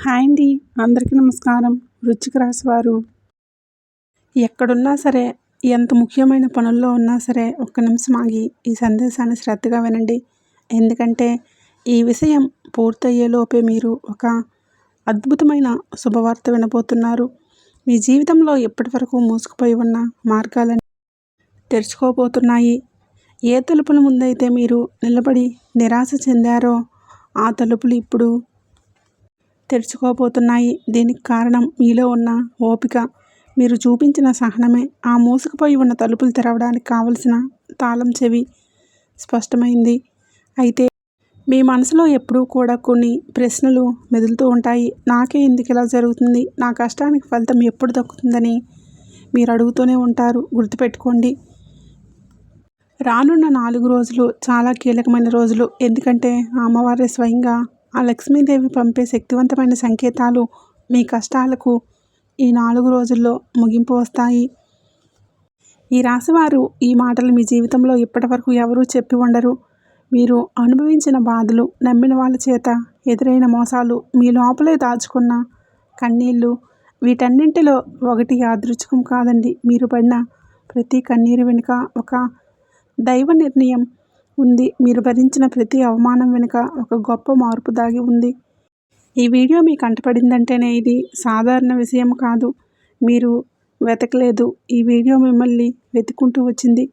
Hi అండి. అందరికీ నమస్కారం. వృశ్చిక రాశి వారు ఎక్కడున్నా సరే, ఎంత ముఖ్యమైన పనుల్లో ఉన్నా సరే, ఒక్క నిమిషం ఆగి ఈ సందేశాన్ని శ్రద్ధగా వినండి. ఎందుకంటే ఈ విషయం పూర్తయ్యేలోపే మీరు ఒక అద్భుతమైన శుభవార్త వినబోతున్నారు. మీ జీవితంలో ఇప్పటివరకు మూసుకుపోయి ఉన్న మార్గాలన్నీ తెరుచుకోబోతున్నాయి. ఏ తలుపుల ముందైతే మీరు నిలబడి నిరాశ చెందారో ఆ తలుపులు ఇప్పుడు తెరుచుకోబోతున్నాయి. దీనికి కారణం మీలో ఉన్న ఓపిక, మీరు చూపించిన సహనమే. ఆ మూసుకుపోయి ఉన్న తలుపులు తెరవడానికి కావలసిన తాళం చెవి స్పష్టమైంది. అయితే మీ మనసులో ఎప్పుడూ కూడా కొన్ని ప్రశ్నలు మెదులుతూ ఉంటాయి. నాకే ఎందుకు ఇలా జరుగుతుంది? నా కష్టానికి ఫలితం ఎప్పుడు దక్కుతుందని మీరు అడుగుతూనే ఉంటారు. గుర్తుపెట్టుకోండి, రానున్న 4 రోజులు చాలా కీలకమైన రోజులు. ఎందుకంటే ఆ అమ్మవారే స్వయంగా ఆ లక్ష్మీదేవి పంపే శక్తివంతమైన సంకేతాలు మీ కష్టాలకు ఈ 4 రోజుల్లో ముగింపు వస్తాయి. ఈ రాశివారు ఈ మాటలు మీ జీవితంలో ఇప్పటివరకు ఎవరూ చెప్పి ఉండరు. మీరు అనుభవించిన బాధలు, నమ్మిన వాళ్ళ చేత ఎదురైన మోసాలు, మీ లోపలే దాచుకున్న కన్నీళ్ళు, వీటన్నింటిలో ఒకటి యాదృచ్ఛికం కాదండి. మీరు పడిన ప్రతి కన్నీరు వెనుక ఒక దైవ నిర్ణయం ఉంది. మీరు భరించిన ప్రతి అవమానం వెనుక ఒక గొప్ప మార్పు దాగి ఉంది. ఈ వీడియో మీకు కంటపడిందంటేనే ఇది సాధారణ విషయం కాదు. మీరు వెతకలేదు, ఈ వీడియో మిమ్మల్ని వెతుక్కుంటూ వచ్చింది.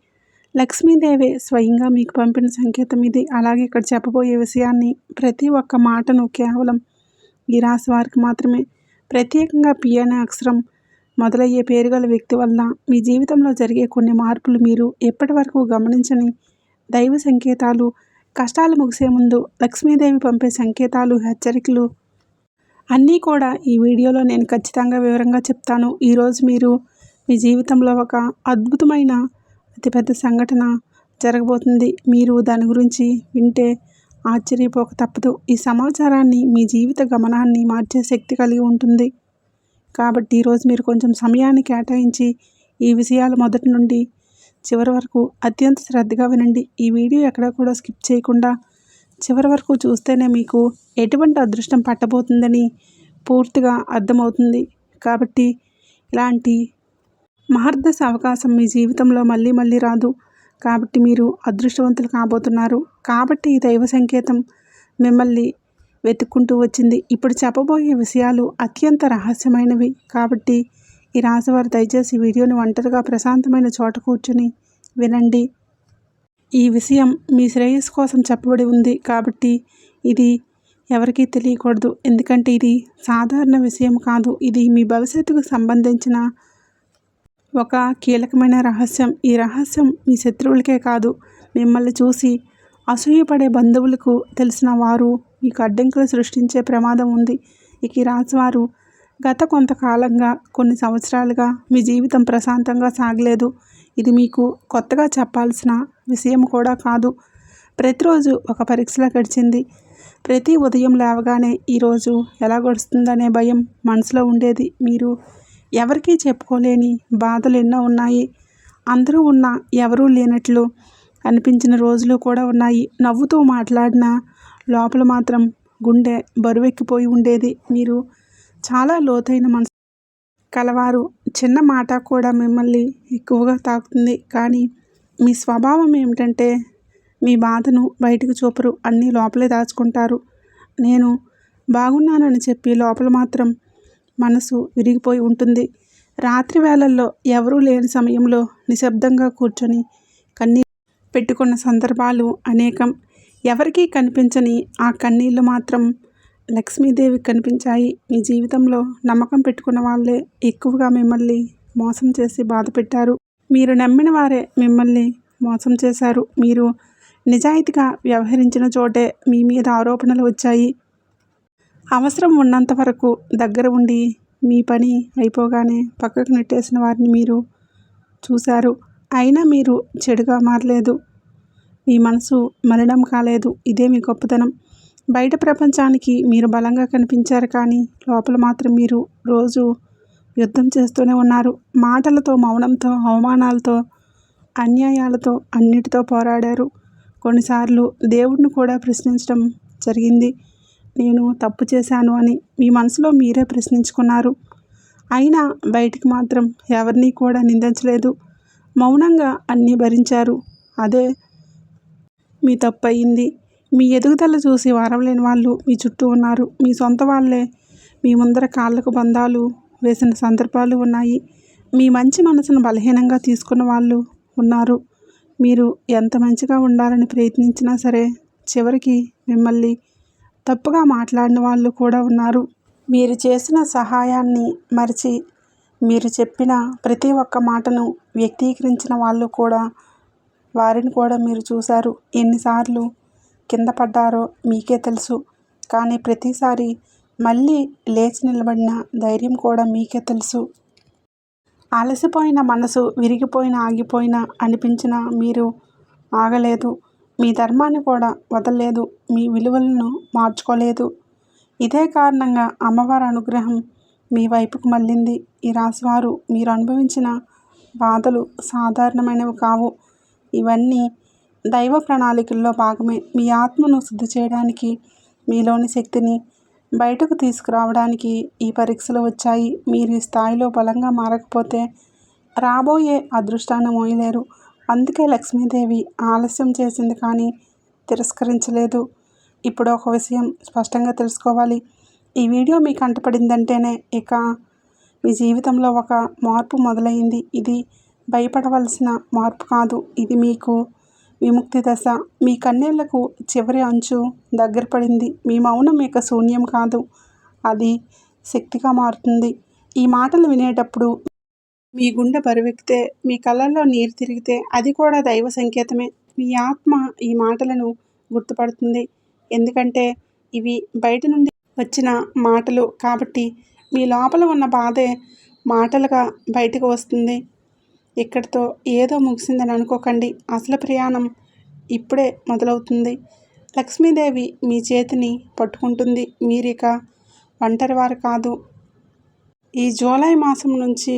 లక్ష్మీదేవే స్వయంగా మీకు పంపిన సంకేతం ఇది. అలాగే ఇక్కడ చెప్పబోయే విషయాన్ని, ప్రతి ఒక్క మాటను కేవలం ఈ రాశి వారికి మాత్రమే, ప్రత్యేకంగా పి అనే అక్షరం మొదలయ్యే పేరు గల వ్యక్తి వల్ల మీ జీవితంలో జరిగే కొన్ని మార్పులు, మీరు ఎప్పటి వరకు గమనించని దైవ సంకేతాలు, కష్టాలు ముగిసే ముందు లక్ష్మీదేవి పంపే సంకేతాలు, హెచ్చరికలు అన్నీ కూడా ఈ వీడియోలో నేను ఖచ్చితంగా వివరంగా చెప్తాను. ఈరోజు మీరు మీ జీవితంలో ఒక అద్భుతమైన అతిపెద్ద సంఘటన జరగబోతుంది. మీరు దాని గురించి వింటే ఆశ్చర్యపోక తప్పదు. ఈ సమాచారాన్ని మీ జీవిత గమనాన్ని మార్చే శక్తి కలిగి ఉంటుంది. కాబట్టి ఈరోజు మీరు కొంచెం సమయాన్ని కేటాయించి ఈ విషయాలు మొదటి నుండి చివరి వరకు అత్యంత శ్రద్ధగా వినండి. ఈ వీడియో ఎక్కడ కూడా స్కిప్ చేయకుండా చివరి వరకు చూస్తేనే మీకు ఎటువంటి అదృష్టం పట్టబోతుందని పూర్తిగా అర్థమవుతుంది. కాబట్టి ఇలాంటి మహర్దశ అవకాశం మీ జీవితంలో మళ్ళీ మళ్ళీ రాదు. కాబట్టి మీరు అదృష్టవంతులు కాబోతున్నారు. కాబట్టి ఈ దైవ సంకేతం మిమ్మల్ని వెతుక్కుంటూ వచ్చింది. ఇప్పుడు చెప్పబోయే విషయాలు అత్యంత రహస్యమైనవి. కాబట్టి ఈ రాశివారు దయచేసి వీడియోని ఒంటరిగా ప్రశాంతమైన చోట కూర్చుని వినండి. ఈ విషయం మీ శ్రేయస్సు కోసం చెప్పబడి ఉంది. కాబట్టి ఇది ఎవరికీ తెలియకూడదు. ఎందుకంటే ఇది సాధారణ విషయం కాదు. ఇది మీ భవిష్యత్తుకు సంబంధించిన ఒక కీలకమైన రహస్యం. ఈ రహస్యం మీ శత్రువులకే కాదు, మిమ్మల్ని చూసి అసూయపడే బంధువులకు తెలిసిన వారు మీకు అడ్డంకులు సృష్టించే ప్రమాదం ఉంది. ఇక ఈ రాశివారు గత కొంతకాలంగా, కొన్ని సంవత్సరాలుగా మీ జీవితం ప్రశాంతంగా సాగలేదు. ఇది మీకు కొత్తగా చెప్పాల్సిన విషయం కూడా కాదు. ప్రతిరోజు ఒక పరీక్షలా గడిచింది. ప్రతి ఉదయం లేవగానే ఈరోజు ఎలా గడుస్తుందనే భయం మనసులో ఉండేది. మీరు ఎవరికీ చెప్పుకోలేని బాధలు ఎన్నో ఉన్నాయి. అందరూ ఉన్నా ఎవరూ లేనట్లు అనిపించిన రోజులు కూడా ఉన్నాయి. నవ్వుతూ మాట్లాడినా లోపల మాత్రం గుండె బరువెక్కిపోయి ఉండేది. మీరు చాలా లోతైన మనసు కలవారు. చిన్న మాట కూడా మిమ్మల్ని ఎక్కువగా తాకుతుంది. కానీ మీ స్వభావం ఏమిటంటే మీ బాధను బయటకు చూపరు, అన్నీ లోపలే దాచుకుంటారు. నేను బాగున్నానని చెప్పి లోపల మాత్రం మనసు విరిగిపోయి ఉంటుంది. రాత్రి వేళల్లో ఎవరూ లేని సమయంలో నిశ్శబ్దంగా కూర్చొని కన్నీళ్ళు పెట్టుకున్న సందర్భాలు అనేకం. ఎవరికీ కనిపించని ఆ కన్నీళ్ళు మాత్రం లక్ష్మీదేవికి కనిపించాయి. మీ జీవితంలో నమ్మకం పెట్టుకున్న వాళ్ళే ఎక్కువగా మిమ్మల్ని మోసం చేసి బాధ పెట్టారు. మీరు నమ్మిన వారే మిమ్మల్ని మోసం చేశారు. మీరు నిజాయితీగా వ్యవహరించిన చోటే మీ మీద ఆరోపణలు వచ్చాయి. అవసరం ఉన్నంత వరకు దగ్గర ఉండి మీ పని అయిపోగానే పక్కకు నెట్టేసిన వారిని మీరు చూశారు. అయినా మీరు చెడుగా మారలేదు, మీ మనసు మలినం కాలేదు. ఇదే మీ గొప్పతనం. బయట ప్రపంచానికి మీరు బలంగా కనిపించారు, కానీ లోపల మాత్రం మీరు రోజు యుద్ధం చేస్తూనే ఉన్నారు. మాటలతో, మౌనంతో, అవమానాలతో, అన్యాయాలతో, అన్నిటితో పోరాడారు. కొన్నిసార్లు దేవుడిని కూడా ప్రశ్నించడం జరిగింది. నేను తప్పు చేశాను అని మీ మనసులో మీరే ప్రశ్నించుకున్నారు. అయినా బయటికి మాత్రం ఎవరినీ కూడా నిందించలేదు. మౌనంగా అన్నీ భరించారు. అదే మీ తప్పయింది. మీ ఎదుగుదల చూసి వారవలేని వాళ్ళు మీ చుట్టూ ఉన్నారు. మీ సొంత వాళ్ళే మీ ముందర కాళ్ళకు బంధాలు వేసిన సందర్భాలు ఉన్నాయి. మీ మంచి మనసును బలహీనంగా తీసుకున్న వాళ్ళు ఉన్నారు. మీరు ఎంత మంచిగా ఉండాలని ప్రయత్నించినా సరే చివరికి మిమ్మల్ని తప్పుగా మాట్లాడిన వాళ్ళు కూడా ఉన్నారు. మీరు చేసిన సహాయాన్ని మరిచి మీరు చెప్పిన ప్రతి ఒక్క మాటను వ్యక్తీకరించిన వాళ్ళు కూడా వారిని కూడా మీరు చూశారు. ఎన్నిసార్లు కింద పడ్డారో మీకే తెలుసు. కానీ ప్రతిసారి మళ్ళీ లేచి నిలబడిన ధైర్యం కూడా మీకే తెలుసు. అలసిపోయిన మనసు విరిగిపోయిన ఆగిపోయిన అనిపించిన మీరు ఆగలేదు. మీ ధర్మాన్ని కూడా వదలలేదు. మీ విలువలను మార్చుకోలేదు. ఇదే కారణంగా అమ్మవారి అనుగ్రహం మీ వైపుకు మళ్ళింది. ఈ రాశివారు మీరు అనుభవించిన బాధలు సాధారణమైనవి కావు. ఇవన్నీ దైవ ప్రణాళికల్లో భాగమే. మీ ఆత్మను శుద్ధి చేయడానికి, మీలోని శక్తిని బయటకు తీసుకురావడానికి ఈ పరీక్షలు వచ్చాయి. మీరు ఈ స్థాయిలో బలంగా మారకపోతే రాబోయే అదృష్టాన్ని మోయలేరు. అందుకే లక్ష్మీదేవి ఆలస్యం చేసింది కానీ తిరస్కరించలేదు. ఇప్పుడు ఒక విషయం స్పష్టంగా తెలుసుకోవాలి. ఈ వీడియో మీకు కంటపడిందంటేనే ఇక మీ జీవితంలో ఒక మార్పు మొదలైంది. ఇది భయపడవలసిన మార్పు కాదు. ఇది మీకు విముక్తి దశ. మీ కన్నీళ్లకు చివరి అంచు దగ్గర పడింది. మీ మౌనం ఇక శూన్యం కాదు, అది శక్తిగా మారుతుంది. ఈ మాటలు వినేటప్పుడు మీ గుండె బరువెక్కితే, మీ కళ్ళల్లో నీరు తిరిగితే అది కూడా దైవ సంకేతమే. మీ ఆత్మ ఈ మాటలను గుర్తుపడుతుంది. ఎందుకంటే ఇవి బయట నుండి వచ్చిన మాటలు కాబట్టి మీ లోపల ఉన్న బాధే మాటలుగా బయటకు వస్తుంది. ఇక్కడితో ఏదో ముగిసిందని అనుకోకండి. అసలు ప్రయాణం ఇప్పుడే మొదలవుతుంది. లక్ష్మీదేవి మీ చేతిని పట్టుకుంటుంది. మీరిక ఒంటరివారు కాదు. ఈ జూలై మాసం నుంచి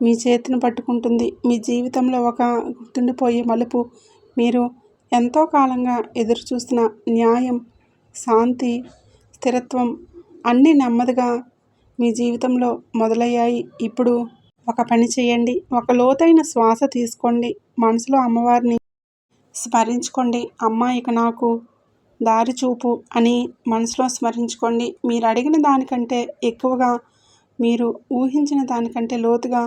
మీ చేతిని పట్టుకుంటుంది. మీ జీవితంలో ఒక గుర్తుండిపోయే మలుపు. మీరు ఎంతో కాలంగా ఎదురుచూస్తున్న న్యాయం, శాంతి, స్థిరత్వం అన్నీ నెమ్మదిగా మీ జీవితంలో మొదలయ్యాయి. ఇప్పుడు ఒక పని చేయండి. ఒక లోతైన శ్వాస తీసుకోండి. మనసులో అమ్మవారిని స్మరించుకోండి. అమ్మ ఇక నాకు దారి చూపు అని మనసులో స్మరించుకోండి. మీరు అడిగిన దానికంటే ఎక్కువగా, మీరు ఊహించిన దానికంటే లోతుగా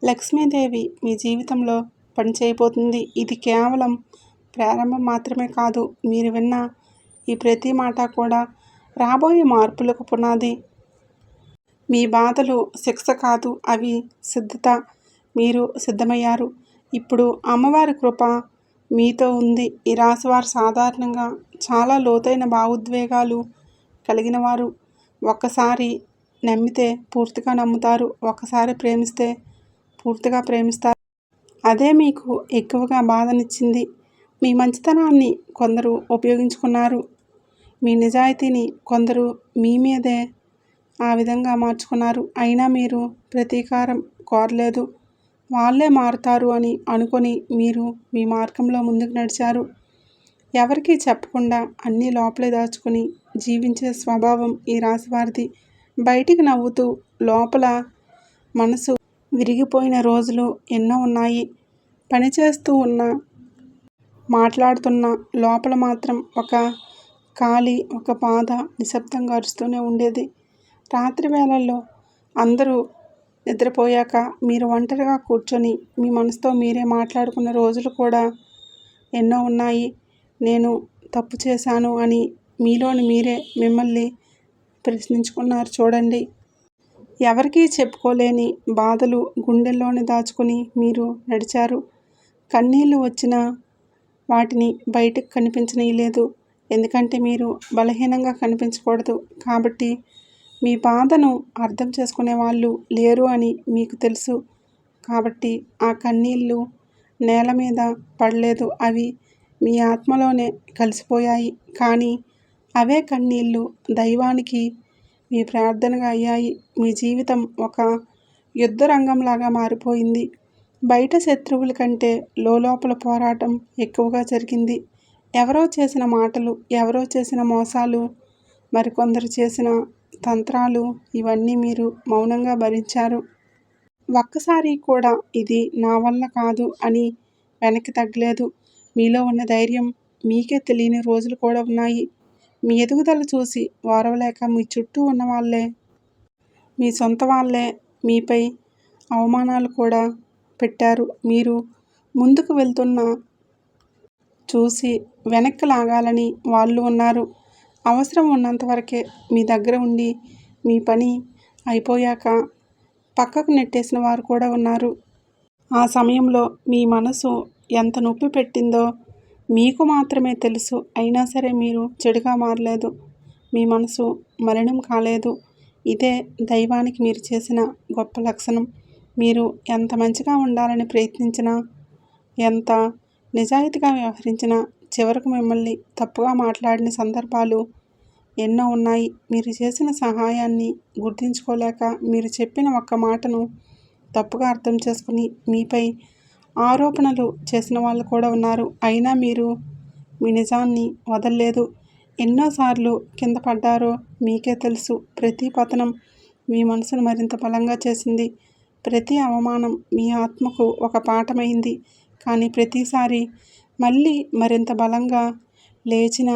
లక్ష్మీదేవి మీ జీవితంలో పనిచేయబోతుంది. ఇది కేవలం ప్రారంభం మాత్రమే కాదు. మీరు విన్న ఈ ప్రతి మాట కూడా రాబోయే మార్పులకు పునాది. మీ బాధలు శిక్ష కాదు, అవి సిద్ధత. మీరు సిద్ధమయ్యారు. ఇప్పుడు అమ్మవారి కృప మీతో ఉంది. ఈ రాశివారు సాధారణంగా చాలా లోతైన భావోద్వేగాలు కలిగిన వారు. ఒక్కసారి నమ్మితే పూర్తిగా నమ్ముతారు. ఒక్కసారి ప్రేమిస్తే పూర్తిగా ప్రేమిస్తారు. అదే మీకు ఎక్కువగా బాధనిచ్చింది. మీ మంచితనాన్ని కొందరు ఉపయోగించుకున్నారు. మీ నిజాయితీని కొందరు మీ మీదే ఆ విధంగా మార్చుకున్నారు. అయినా మీరు ప్రతీకారం కోరలేదు. వాళ్ళే మారుతారు అని అనుకొని మీరు మీ మార్గంలో ముందుకు నడిచారు. ఎవరికీ చెప్పకుండా అన్నీ లోపలే దాచుకుని జీవించే స్వభావం ఈ రాశివారిది. బయటికి నవ్వుతూ లోపల మనసు విరిగిపోయిన రోజులు ఎన్నో ఉన్నాయి. పనిచేస్తూ ఉన్నా, మాట్లాడుతున్నా లోపల మాత్రం ఒక ఖాళీ, ఒక బాధ నిశ్శబ్దంగా అరుస్తూనే ఉండేది. రాత్రి వేళల్లో అందరూ నిద్రపోయాక మీరు ఒంటరిగా కూర్చొని మీ మనసుతో మీరే మాట్లాడుకున్న రోజులు కూడా ఎన్నో ఉన్నాయి. నేను తప్పు చేశాను అని మీలోని మీరే మిమ్మల్ని ప్రశ్నించుకున్నారు. చూడండి, ఎవరికీ చెప్పుకోలేని బాధలు గుండెల్లోనే దాచుకుని మీరు నడిచారు. కన్నీళ్ళు వచ్చినా వాటిని బయటకు కనిపించనీయలేదు. ఎందుకంటే మీరు బలహీనంగా కనిపించకూడదు. కాబట్టి మీ బాధను అర్థం చేసుకునే వాళ్ళు లేరు అని మీకు తెలుసు. కాబట్టి ఆ కన్నీళ్ళు నేల మీద పడలేదు. అవి మీ ఆత్మలోనే కలిసిపోయాయి. కానీ అవే కన్నీళ్ళు దైవానికి మీ ప్రార్థనగా అయ్యాయి. మీ జీవితం ఒక యుద్ధ రంగంలాగా మారిపోయింది. బయట శత్రువుల కంటే లోపల పోరాటం ఎక్కువగా జరిగింది. ఎవరో చేసిన మాటలు, ఎవరో చేసిన మోసాలు మరికొందరు చేసిన తంత్రాలు ఇవన్నీ మీరు మౌనంగా భరించారు. ఒక్కసారి కూడా ఇది నా వల్ల కాదు అని వెనక్కి తగ్గలేదు. మీలో ఉన్న ధైర్యం మీకే తెలియని రోజులు కూడా ఉన్నాయి. మీ ఎదుగుదల చూసి ఓర్వలేక మీ చుట్టూ ఉన్న వాళ్ళే, మీ సొంత వాళ్ళే మీపై అవమానాలు కూడా పెట్టారు. మీరు ముందుకు వెళ్తున్న చూసి వెనక్కి లాగాలని వాళ్ళు ఉన్నారు. అవసరం ఉన్నంత వరకే మీ దగ్గర ఉండి మీ పని అయిపోయాక పక్కకు నెట్టేసిన వారు కూడా ఉన్నారు. ఆ సమయంలో మీ మనసు ఎంత నొప్పి పెట్టిందో మీకు మాత్రమే తెలుసు. అయినా సరే మీరు చెడుగా మారలేదు. మీ మనసు మలినం కాలేదు. ఇదే దైవానికి మీరు చేసిన గొప్ప లక్షణం. మీరు ఎంత మంచిగా ఉండాలని ప్రయత్నించినా, ఎంత నిజాయితీగా వ్యవహరించినా చివరకు మిమ్మల్ని తప్పుగా మాట్లాడిన సందర్భాలు ఎన్నో ఉన్నాయి. మీరు చేసిన సహాయాన్ని గుర్తించుకోలేక మీరు చెప్పిన ఒక్క మాటను తప్పుగా అర్థం చేసుకుని మీపై ఆరోపణలు చేసిన వాళ్ళు కూడా ఉన్నారు. అయినా మీరు మీ నిజాన్ని వదల్లేదు. ఎన్నోసార్లు కింద పడ్డారో మీకే తెలుసు. ప్రతి పతనం మీ మనసును మరింత బలంగా చేసింది. ప్రతి అవమానం మీ ఆత్మకు ఒక పాఠమైంది. కానీ ప్రతిసారి మళ్ళీ మరింత బలంగా లేచిన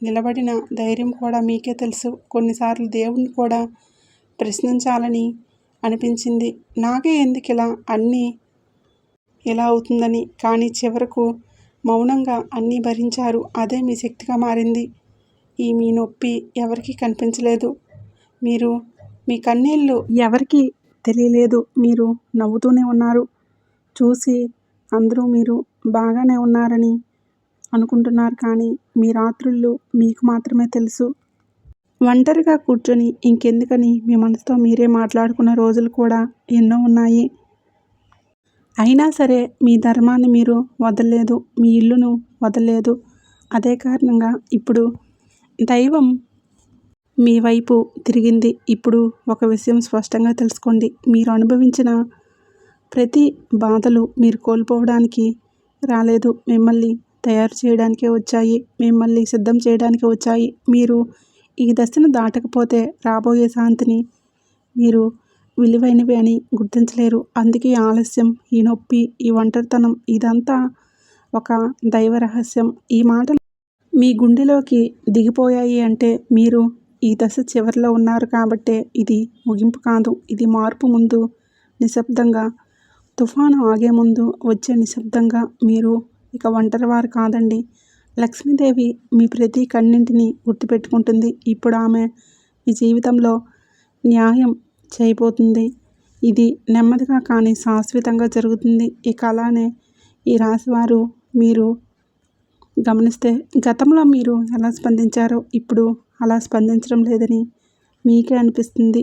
నిలబడిన ధైర్యం కూడా మీకే తెలుసు. కొన్నిసార్లు దేవుణ్ణి కూడా ప్రశ్నించాలని అనిపించింది. నాకే ఎందుకిలా అన్నీ ఇలా అవుతుందని. కానీ చివరకు మౌనంగా అన్నీ భరించారు. అదే మీ శక్తిగా మారింది. ఈ మీ నొప్పి ఎవరికీ కనిపించలేదు. మీరు మీ కన్నీళ్ళు ఎవరికీ తెలియలేదు. మీరు నవ్వుతూనే ఉన్నారు. చూసి అందరూ మీరు బాగానే ఉన్నారని అనుకుంటున్నారు. కానీ మీ రాత్రుళ్ళు మీకు మాత్రమే తెలుసు. ఒంటరిగా కూర్చొని ఇంకెందుకని మీ మనసుతో మీరే మాట్లాడుకున్న రోజులు కూడా ఎన్నో ఉన్నాయి. అయినా సరే మీ ధర్మాన్ని మీరు వదలలేదు. మీ ఇల్లును వదలలేదు. అదే కారణంగా ఇప్పుడు దైవం మీ వైపు తిరిగింది. ఇప్పుడు ఒక విషయం స్పష్టంగా తెలుసుకోండి. మీరు అనుభవించిన ప్రతి బాధలు మీరు కోల్పోవడానికి రాలేదు. మిమ్మల్ని తయారు చేయడానికే వచ్చాయి. మిమ్మల్ని సిద్ధం చేయడానికే వచ్చాయి. మీరు ఈ దశను దాటకపోతే రాబోయే శాంతిని మీరు విలువైనవి అని గుర్తించలేరు. అందుకే ఆలస్యం, ఈ నొప్పి, ఈ ఒంటరితనం ఇదంతా ఒక దైవ రహస్యం. ఈ మాటలు మీ గుండెలోకి దిగిపోయాయి అంటే మీరు ఈ దశ చివరిలో ఉన్నారు కాబట్టే. ఇది ముగింపు కాదు. ఇది మార్పు. ముందు నిశ్శబ్దంగా, తుఫాను ఆగే ముందు వచ్చే నిశ్శబ్దంగా. మీరు ఇక ఒంటరివారు కాదండి. లక్ష్మీదేవి మీ ప్రతి కన్నింటిని గుర్తుపెట్టుకుంటుంది. ఇప్పుడు ఆమె మీ జీవితంలో న్యాయం చేయబోతుంది. ఇది నెమ్మదిగా కానీ శాశ్వతంగా జరుగుతుంది. ఇక అలానే ఈ రాశివారు మీరు గమనిస్తే గతంలో మీరు ఎలా స్పందించారో ఇప్పుడు అలా స్పందించడం లేదని మీకే అనిపిస్తుంది.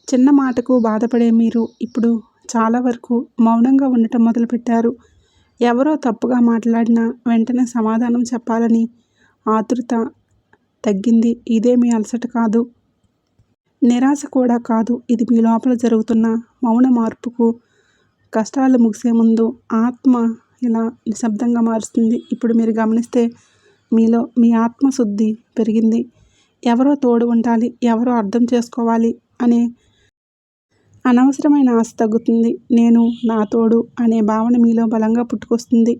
చిన్న మాటకు బాధపడే మీరు ఇప్పుడు చాలా వరకు మౌనంగా ఉండటం మొదలుపెట్టారు. ఎవరో తప్పుగా మాట్లాడినా వెంటనే సమాధానం చెప్పాలని ఆతృత తగ్గింది. ఇదే మీ అలసట కాదు, నిరాశ కూడా కాదు. ఇది మీ లోపల జరుగుతున్న మౌన మార్పుకు. కష్టాలు ముగిసే ముందు ఆత్మ ఇలా నిశ్శబ్దంగా మారుస్తుంది. ఇప్పుడు మీరు గమనిస్తే మీలో మీ ఆత్మశుద్ధి పెరిగింది. ఎవరో తోడు ఉండాలి, ఎవరో అర్థం చేసుకోవాలి అనే అనవసరమైన ఆశ తగ్గుతుంది. నేను, నా తోడు అనే భావన మీలో బలంగా పుట్టుకొస్తుంది.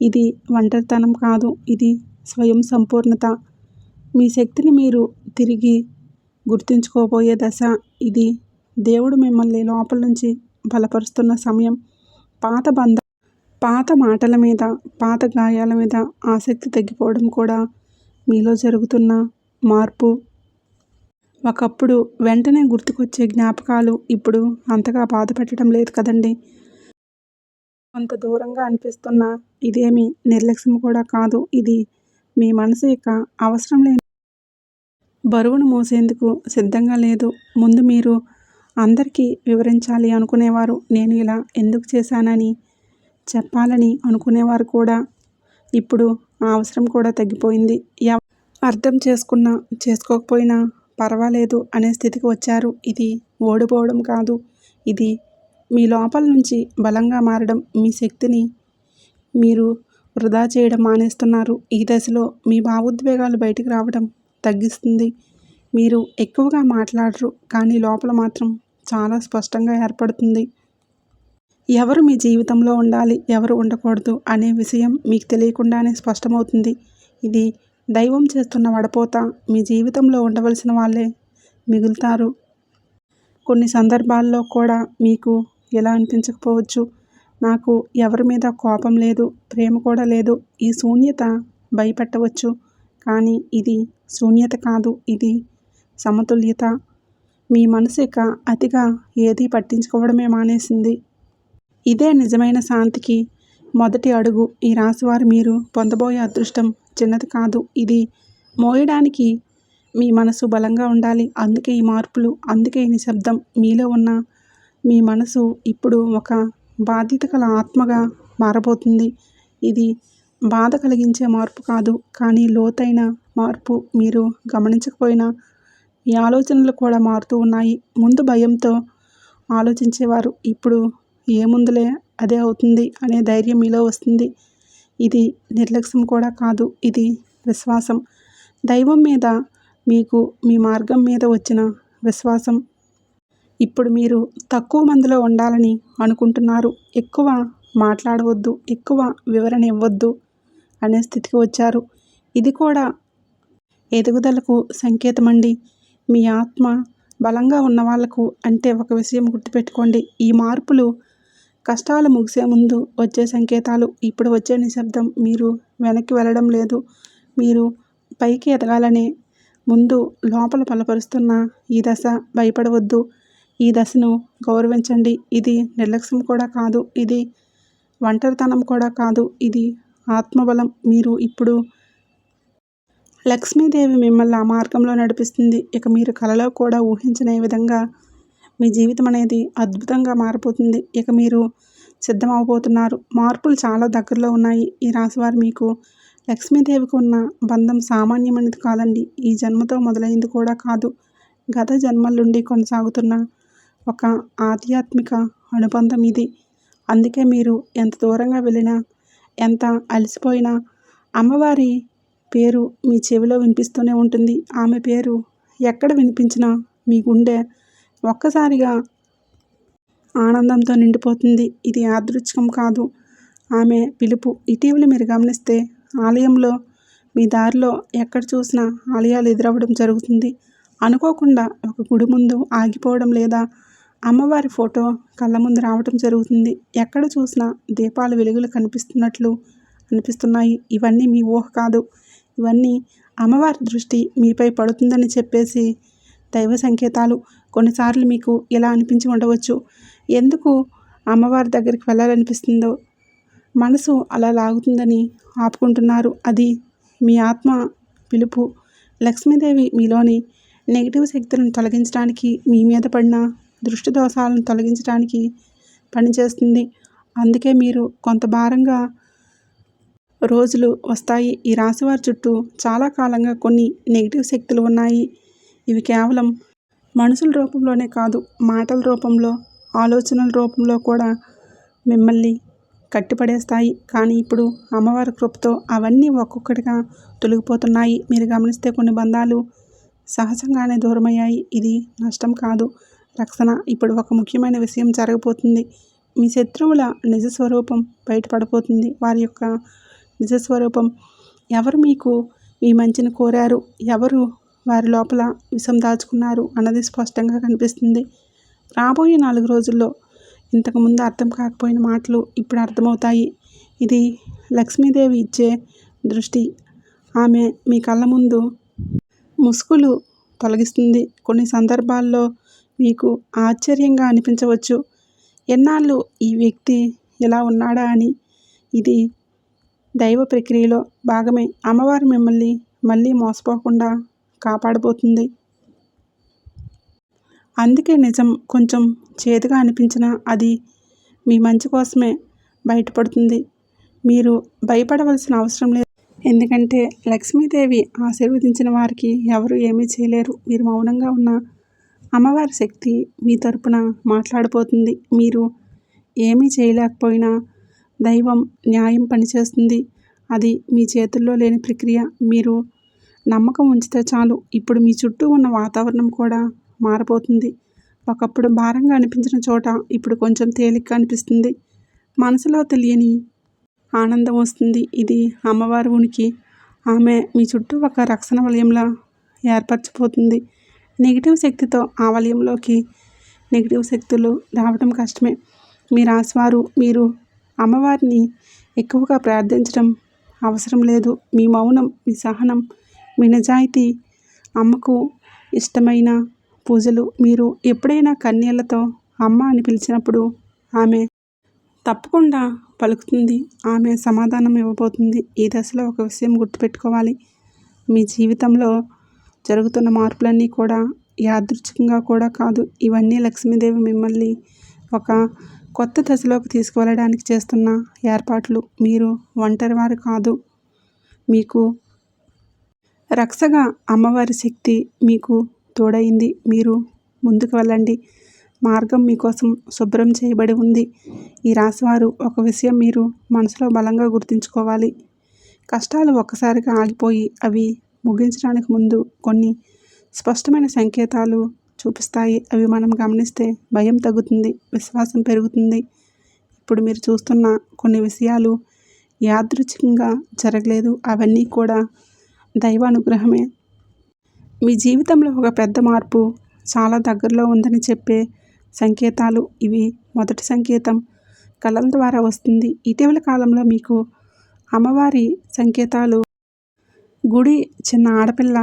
ఇది ఒంటరితనం కాదు, ఇది స్వయం సంపూర్ణత. మీ శక్తిని మీరు తిరిగి గుర్తించుకోబోయే దశ ఇది. దేవుడు మిమ్మల్ని లోపల నుంచి బలపరుస్తున్న సమయం. పాత మాటల మీద, పాత గాయాల మీద ఆసక్తి తగ్గిపోవడం కూడా మీలో జరుగుతున్న మార్పు. ఒకప్పుడు వెంటనే గుర్తుకొచ్చే జ్ఞాపకాలు ఇప్పుడు అంతగా బాధ పెట్టడం లేదు కదండి. కొంత దూరంగా అనిపిస్తున్న ఇదేమి నిర్లక్ష్యం కూడా కాదు. ఇది మీ మనసు ఇక అవసరం లేని బరువును మోసేందుకు సిద్ధంగా లేదు. ముందు మీరు అందరికీ వివరించాలి అనుకునేవారు, నేను ఇలా ఎందుకు చేశానని చెప్పాలని అనుకునేవారు కూడా ఇప్పుడు ఆ అవసరం కూడా తగ్గిపోయింది. అర్థం చేసుకున్నా చేసుకోకపోయినా పర్వాలేదు అనే స్థితికి వచ్చారు. ఇది ఓడిపోవడం కాదు, ఇది మీ లోపల నుంచి బలంగా మారడం. మీ శక్తిని మీరు వృధా చేయడం మానేస్తున్నారు. ఈ దశలో మీ భావోద్వేగాలు బయటకు రావడం తగ్గిస్తుంది. మీరు ఎక్కువగా మాట్లాడరు, కానీ లోపల మాత్రం చాలా స్పష్టంగా ఏర్పడుతుంది. ఎవరు మీ జీవితంలో ఉండాలి, ఎవరు ఉండకూడదు అనే విషయం మీకు తెలియకుండానే స్పష్టమవుతుంది. ఇది దైవం చేస్తున్న వడపోత. మీ జీవితంలో ఉండవలసిన వాళ్ళే మిగులుతారు. కొన్ని సందర్భాల్లో కూడా మీకు ఎలా అనిపించకపోవచ్చు, నాకు ఎవరి మీద కోపం లేదు, ప్రేమ కూడా లేదు. ఈ శూన్యత భయపెట్టవచ్చు, కానీ ఇది శూన్యత కాదు, ఇది సమతుల్యత. మీ మనసు ఇక అతిగా ఏదీ పట్టించుకోవడమే మానేసింది. ఇదే నిజమైన శాంతికి మొదటి అడుగు. ఈ రాశివారు మీరు పొందబోయే అదృష్టం చిన్నది కాదు. ఇది మోయడానికి మీ మనసు బలంగా ఉండాలి. అందుకే ఈ మార్పులు, అందుకే ఈ నిశ్శబ్దం. మీలో ఉన్న మీ మనసు ఇప్పుడు ఒక బాధ్యత గల ఆత్మగా మారబోతుంది. ఇది బాధ కలిగించే మార్పు కాదు, కానీ లోతైన మార్పు. మీరు గమనించకపోయినా మీ ఆలోచనలు కూడా మారుతూ ఉన్నాయి. ముందు భయంతో ఆలోచించేవారు ఇప్పుడు ఏముందులే అదే అవుతుంది అనే ధైర్యం మీలో వస్తుంది. ఇది నిర్లక్ష్యం కూడా కాదు, ఇది విశ్వాసం. దైవం మీద మీకు మీ మార్గం మీద వచ్చిన విశ్వాసం. ఇప్పుడు మీరు తక్కువ మందిలో ఉండాలని అనుకుంటున్నారు. ఎక్కువ మాట్లాడవద్దు, ఎక్కువ వివరణ ఇవ్వద్దు అనే స్థితికి వచ్చారు. ఇది కూడా ఎదుగుదలకు సంకేతమండి. మీ ఆత్మ బలంగా ఉన్న వాళ్లకు. అంటే ఒక విషయం గుర్తుపెట్టుకోండి, ఈ మార్పులు కష్టాలు ముగిసే ముందు వచ్చే సంకేతాలు. ఇప్పుడు వచ్చే నిశ్శబ్దం. మీరు వెనక్కి వెళ్ళడం లేదు, మీరు పైకి ఎదగాలనే ముందు లోపల బలపరుస్తున్న ఈ దశ. భయపడవద్దు, ఈ దశను గౌరవించండి. ఇది నిర్లక్ష్యం కూడా కాదు, ఇది ఒంటరితనం కూడా కాదు, ఇది ఆత్మబలం. మీరు ఇప్పుడు లక్ష్మీదేవి మిమ్మల్ని ఆ మార్గంలో నడిపిస్తుంది. ఇక మీరు కలలో కూడా ఊహించని విధంగా మీ జీవితం అనేది అద్భుతంగా మారిపోతుంది. ఇక మీరు సిద్ధమవబోతున్నారు. మార్పులు చాలా దగ్గరలో ఉన్నాయి. ఈ రాశివారు మీకు లక్ష్మీదేవికి ఉన్న బంధం సామాన్యమైనది కాదండి. ఈ జన్మతో మొదలైంది కూడా కాదు, గత జన్మల నుండి కొనసాగుతున్న ఒక ఆధ్యాత్మిక అనుబంధం ఇది. అందుకే మీరు ఎంత దూరంగా వెళ్ళినా, ఎంత అలసిపోయినా అమ్మవారి పేరు మీ చెవిలో వినిపిస్తూనే ఉంటుంది. ఆమె పేరు ఎక్కడ వినిపించినా మీ గుండె ఒక్కసారిగా ఆనందంతో నిండిపోతుంది. ఇది యాదృచ్ఛికం కాదు, ఆమె పిలుపు. ఇటీవల మీరు గమనిస్తే ఆలయంలో మీ దారిలో ఎక్కడ చూసినా ఆలయాలు ఎదురవ్వడం జరుగుతుంది. అనుకోకుండా ఒక గుడి ముందు ఆగిపోవడం, లేదా అమ్మవారి ఫోటో కళ్ళ ముందు రావడం జరుగుతుంది. ఎక్కడ చూసినా దీపాల వెలుగులు అనిపిస్తున్నాయి. ఇవన్నీ మీ ఊహ కాదు, ఇవన్నీ అమ్మవారి దృష్టి మీపై పడుతుందని చెప్పేసి దైవ సంకేతాలు. కొన్నిసార్లు మీకు ఇలా అనిపించి ఉండవచ్చు, ఎందుకు అమ్మవారి దగ్గరికి వెళ్ళాలనిపిస్తుందో, మనసు అలా లాగుతుందని ఆపుకుంటున్నారు. అది మీ ఆత్మ పిలుపు. లక్ష్మీదేవి మీలోని నెగిటివ్ శక్తులను తొలగించడానికి, మీ మీద పడిన దృష్టి దోషాలను తొలగించడానికి పనిచేస్తుంది. అందుకే మీరు కొంత భారంగా రోజులు వస్తాయి. ఈ రాశివారి చుట్టూ చాలా కాలంగా కొన్ని నెగిటివ్ శక్తులు ఉన్నాయి. ఇవి కేవలం మనుషుల రూపంలోనే కాదు, మాటల రూపంలో, ఆలోచనల రూపంలో కూడా మిమ్మల్ని కట్టిపడేస్తాయి. కానీ ఇప్పుడు అమ్మవారి కృపతో అవన్నీ ఒక్కొక్కటిగా తొలగిపోతున్నాయి. మీరు గమనిస్తే కొన్ని బంధాలు సహజంగానే దూరమయ్యాయి. ఇది నష్టం కాదు, రక్షణ. ఇప్పుడు ఒక ముఖ్యమైన విషయం జరగబోతుంది. మీ శత్రువుల నిజస్వరూపం బయటపడబోతుంది. వారి యొక్క నిజస్వరూపం. ఎవరు మీకు మీ మంచిని కోరారు, ఎవరు వారి లోపల విషం దాచుకున్నారు అన్నది స్పష్టంగా కనిపిస్తుంది. రాబోయే 4 రోజుల్లో ఇంతకుముందు అర్థం కాకపోయిన మాటలు ఇప్పుడు అర్థమవుతాయి. ఇది లక్ష్మీదేవి ఇచ్చే దృష్టి. ఆమె మీ కళ్ళ ముందు ముసుగులు తొలగిస్తుంది. కొన్ని సందర్భాల్లో మీకు ఆశ్చర్యంగా అనిపించవచ్చు, ఎన్నాళ్ళు ఈ వ్యక్తి ఇలా ఉన్నాడా అని. ఇది దైవ ప్రక్రియలో భాగమే. అమ్మవారు మిమ్మల్ని మళ్ళీ మోసపోకుండా కాపాడబోతుంది. అందుకే నిజం కొంచెం చేదుగా అనిపించినా అది మీ మంచి కోసమే బయటపడుతుంది. మీరు భయపడవలసిన అవసరం లేదు, ఎందుకంటే లక్ష్మీదేవి ఆశీర్వదించిన వారికి ఎవరు ఏమీ చేయలేరు. మీరు మౌనంగా ఉన్న అమ్మవారి శక్తి మీ తరపున మాట్లాడబోతుంది. మీరు ఏమీ చేయలేకపోయినా దైవం న్యాయం పనిచేస్తుంది. అది మీ చేతుల్లో లేని ప్రక్రియ. మీరు నమ్మకం ఉంచితే చాలు ఇప్పుడు మీ చుట్టూ ఉన్న వాతావరణం కూడా మారిపోతుంది. ఒకప్పుడు భారంగా అనిపించిన చోట ఇప్పుడు కొంచెం తేలిగ్గా అనిపిస్తుంది. మనసులో తెలియని ఆనందం వస్తుంది. ఇది అమ్మవారి ఉనికి. ఆమె మీ చుట్టూ ఒక రక్షణ వలయంలా ఏర్పరచిపోతుంది. నెగిటివ్ శక్తితో ఆ వలయంలోకి నెగిటివ్ శక్తులు రావడం కష్టమే. మీ రాశివారు మీరు అమ్మవారిని ఎక్కువగా ప్రార్థించడం అవసరం లేదు. మీ మౌనం, మీ సహనం, మీ నిజాయితీ అమ్మకు ఇష్టమైన పూజలు. మీరు ఎప్పుడైనా కన్నీళ్లతో అమ్మ అని పిలిచినప్పుడు ఆమె తప్పకుండా పలుకుతుంది. ఆమె సమాధానం ఇవ్వబోతుంది. ఈ దశలో ఒక విషయం గుర్తుపెట్టుకోవాలి. మీ జీవితంలో జరుగుతున్న మార్పులన్నీ కూడా యాదృచ్ఛికంగా కూడా కాదు. ఇవన్నీ లక్ష్మీదేవి మిమ్మల్ని ఒక కొత్త దశలోకి తీసుకువెళ్ళడానికి చేస్తున్న ఏర్పాట్లు. మీరు ఒంటరివారు కాదు. మీకు రక్షగా అమ్మవారి శక్తి మీకు తోడైంది. మీరు ముందుకు వెళ్ళండి. మార్గం మీకోసం శుభ్రం చేయబడి ఉంది. ఈ రాశివారు ఒక విషయం మీరు మనసులో బలంగా గుర్తుంచుకోవాలి. కష్టాలు ఒక్కసారిగా ఆగిపోయి అవి ముగించడానికి ముందు కొన్ని స్పష్టమైన సంకేతాలు చూపిస్తాయి. అవి మనం గమనిస్తే భయం తగ్గుతుంది, విశ్వాసం పెరుగుతుంది. ఇప్పుడు మీరు చూస్తున్న కొన్ని విషయాలు యాదృచ్ఛికంగా జరగలేదు. అవన్నీ కూడా దైవ అనుగ్రహమే. మీ జీవితంలో ఒక పెద్ద మార్పు చాలా దగ్గరలో ఉందని చెప్పే సంకేతాలు ఇవి. మొదటి సంకేతం కళల ద్వారా వస్తుంది. ఇటీవల కాలంలో మీకు అమ్మవారి సంకేతాలు గుడి, చిన్న ఆడపిల్ల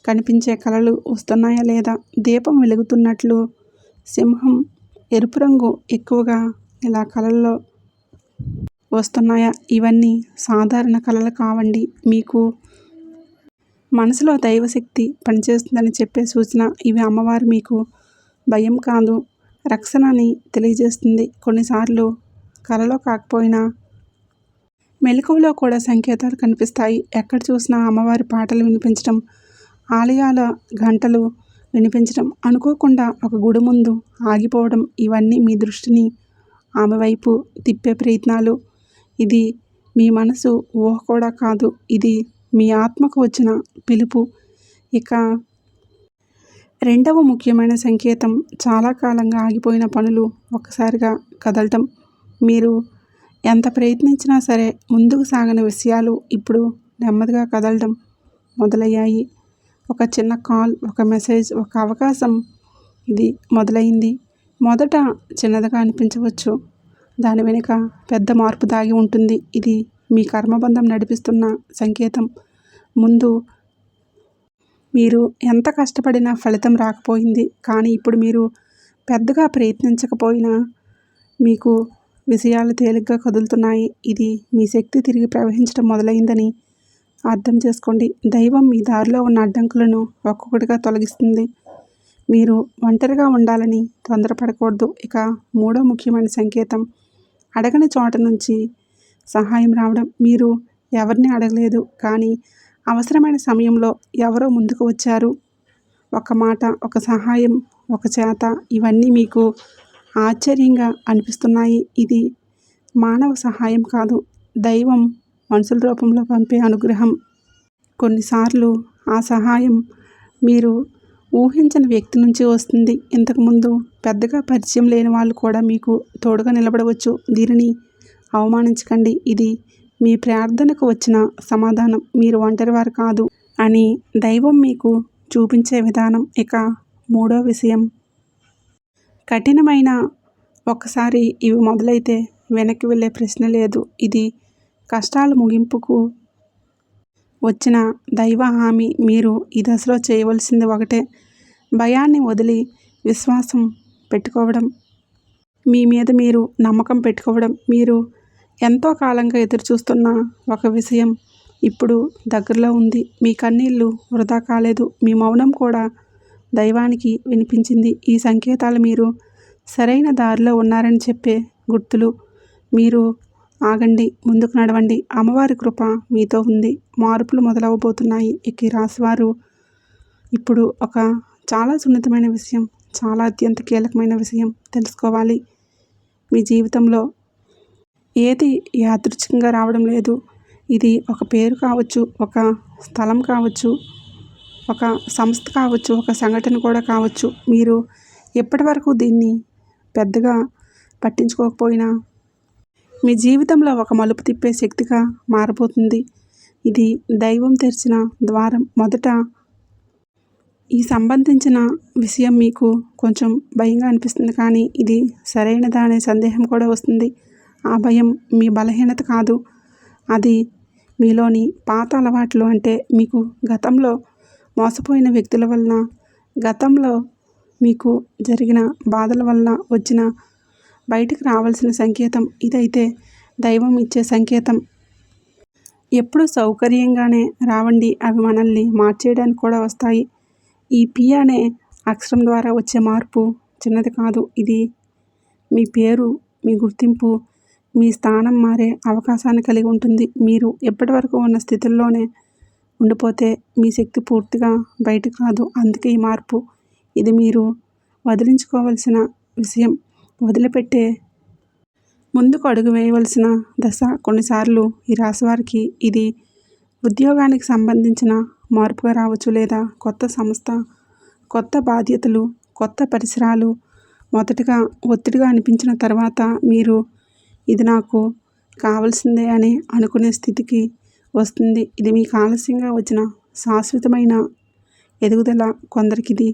కనిపించే కళలు వస్తున్నాయా లేదా? దీపం వెలుగుతున్నట్లు, సింహం, ఎరుపు రంగు ఎక్కువగా ఇలా కళల్లో వస్తున్నాయా? ఇవన్నీ సాధారణ కళలు కావండి. మీకు మనసులో దైవశక్తి పనిచేస్తుందని చెప్పే సూచన. ఇవి అమ్మవారు మీకు భయం కాదు, రక్షణని తెలియజేస్తుంది. కొన్నిసార్లు కలలో కాకపోయినా మెలకువలో కూడా సంకేతాలు కనిపిస్తాయి. ఎక్కడ చూసినా అమ్మవారి పాటలు వినిపించడం, ఆలయాల గంటలు వినిపించడం, అనుకోకుండా ఒక గుడి ముందు ఆగిపోవడం ఇవన్నీ మీ దృష్టిని ఆమె వైపు తిప్పే ప్రయత్నాలు. ఇది మీ మనసు ఊహ కూడా కాదు. ఇది మీ ఆత్మకు వచ్చిన పిలుపు. ఇక రెండవ ముఖ్యమైన సంకేతం చాలా కాలంగా ఆగిపోయిన పనులు ఒక్కసారిగా కదలటం. మీరు ఎంత ప్రయత్నించినా సరే ముందుకు సాగని విషయాలు ఇప్పుడు నెమ్మదిగా కదలడం మొదలయ్యాయి. ఒక చిన్న కాల్, ఒక మెసేజ్, ఒక అవకాశం ఇది మొదలైంది. మొదట చిన్నదిగా అనిపించవచ్చు. దాని వెనుక పెద్ద మార్పు దాగి ఉంటుంది. ఇది మీ కర్మబంధం నడిపిస్తున్న సంకేతం. ముందు మీరు ఎంత కష్టపడినా ఫలితం రాకపోయింది. కానీ ఇప్పుడు మీరు పెద్దగా ప్రయత్నించకపోయినా మీకు విషయాలు తేలిగ్గా కదులుతున్నాయి. ఇది మీ శక్తి తిరిగి ప్రవహించడం మొదలైందని అర్థం చేసుకోండి. దైవం మీ దారిలో ఉన్న అడ్డంకులను ఒక్కొక్కటిగా తొలగిస్తుంది. మీరు ఒంటరిగా ఉండాలని తొందరపడకూడదు. ఇక మూడో ముఖ్యమైన సంకేతం అడగని చోట నుంచి సహాయం రావడం. మీరు ఎవరిని అడగలేదు, కానీ అవసరమైన సమయంలో ఎవరో ముందుకు వచ్చారు. ఒక మాట, ఒక సహాయం, ఒక చేత ఇవన్నీ మీకు ఆశ్చర్యంగా అనిపిస్తున్నాయి. ఇది మానవ సహాయం కాదు, దైవం మనుషుల రూపంలో పంపే అనుగ్రహం. కొన్నిసార్లు ఆ సహాయం మీరు ఊహించని వ్యక్తి నుంచి వస్తుంది. ఇంతకుముందు పెద్దగా పరిచయం లేని వాళ్ళు కూడా మీకు తోడుగా నిలబడవచ్చు. దీనిని అవమానించకండి. ఇది మీ ప్రార్థనకు వచ్చిన సమాధానం. మీరు ఒంటరివారు కాదు అని దైవం మీకు చూపించే విధానం. ఇక మూడో విషయం కఠినమైన ఒక్కసారి ఇవి మొదలైతే వెనక్కి వెళ్ళే ప్రశ్న లేదు. ఇది కష్టాల ముగింపుకు వచ్చిన దైవ హామీ. మీరు ఈ దశలో చేయవలసింది ఒకటే, భయాన్ని వదిలి విశ్వాసం పెట్టుకోవడం. మీ మీద మీరు నమ్మకం పెట్టుకోవడం. మీరు ఎంతో కాలంగా ఎదురుచూస్తున్న ఒక విషయం ఇప్పుడు దగ్గరలో ఉంది. మీ కన్నీళ్ళు వృధా కాలేదు. మీ మౌనం కూడా దైవానికి వినిపించింది. ఈ సంకేతాలు మీరు సరైన దారిలో ఉన్నారని చెప్పే గుర్తులు. మీరు ఆగండి, ముందుకు నడవండి. అమ్మవారి కృప మీతో ఉంది. మార్పులు మొదలవబోతున్నాయి. ఇక ఈ రాశివారు ఇప్పుడు ఒక చాలా సున్నితమైన విషయం, చాలా అత్యంత కీలకమైన విషయం తెలుసుకోవాలి. మీ జీవితంలో ఏది యాదృచ్ఛికంగా రావడం లేదు. ఇది ఒక పేరు కావచ్చు, ఒక స్థలం కావచ్చు, ఒక సంస్థ కావచ్చు, ఒక సంఘటన కూడా కావచ్చు. మీరు ఎప్పటివరకు దీన్ని పెద్దగా పట్టించుకోకపోయినా మీ జీవితంలో ఒక మలుపు తిప్పే శక్తిగా మారబోతుంది. ఇది దైవం తెరిచిన ద్వారం. మొదట ఈ సంబంధించిన విషయం మీకు కొంచెం భయంగా అనిపిస్తుంది, కానీ ఇది సరైనదా అనే సందేహం కూడా వస్తుంది. ఆ భయం మీ బలహీనత కాదు, అది మీలోని పాత అలవాట్లు. అంటే మీకు గతంలో మోసపోయిన వ్యక్తుల వలన, గతంలో మీకు జరిగిన బాధల వలన వచ్చిన బయటికి రావాల్సిన సంకేతం. ఇదైతే దైవం ఇచ్చే సంకేతం. ఎప్పుడు సౌకర్యంగానే రావండి, అవి మనల్ని మార్చేయడానికి కూడా వస్తాయి. ఈ పి అనే అక్షరం ద్వారా వచ్చే మార్పు చిన్నది కాదు. ఇది మీ పేరు, మీ గుర్తింపు, మీ స్థానం మారే అవకాశాన్ని కలిగి ఉంటుంది. మీరు ఎప్పటివరకు ఉన్న స్థితిలోనే ఉండిపోతే మీ శక్తి పూర్తిగా బయటకు రాదు. అందుకే ఈ మార్పు. ఇది మీరు వదిలించుకోవలసిన విషయం, వదిలిపెట్టే ముందుకు అడుగు వేయవలసిన దశ. కొన్నిసార్లు ఈ రాశి వారికి ఇది ఉద్యోగానికి సంబంధించిన మార్పుగా రావచ్చు, లేదా కొత్త సంస్థ, కొత్త బాధ్యతలు, కొత్త పరిసరాలు. మొదటగా ఒత్తిడిగా అనిపించిన తర్వాత మీరు ఇది నాకు కావాల్సిందే అని అనుకునే స్థితికి వస్తుంది. ఇది మీకు ఆలస్యంగా వచ్చిన శాశ్వతమైన ఎదుగుదల. కొందరికి ఇది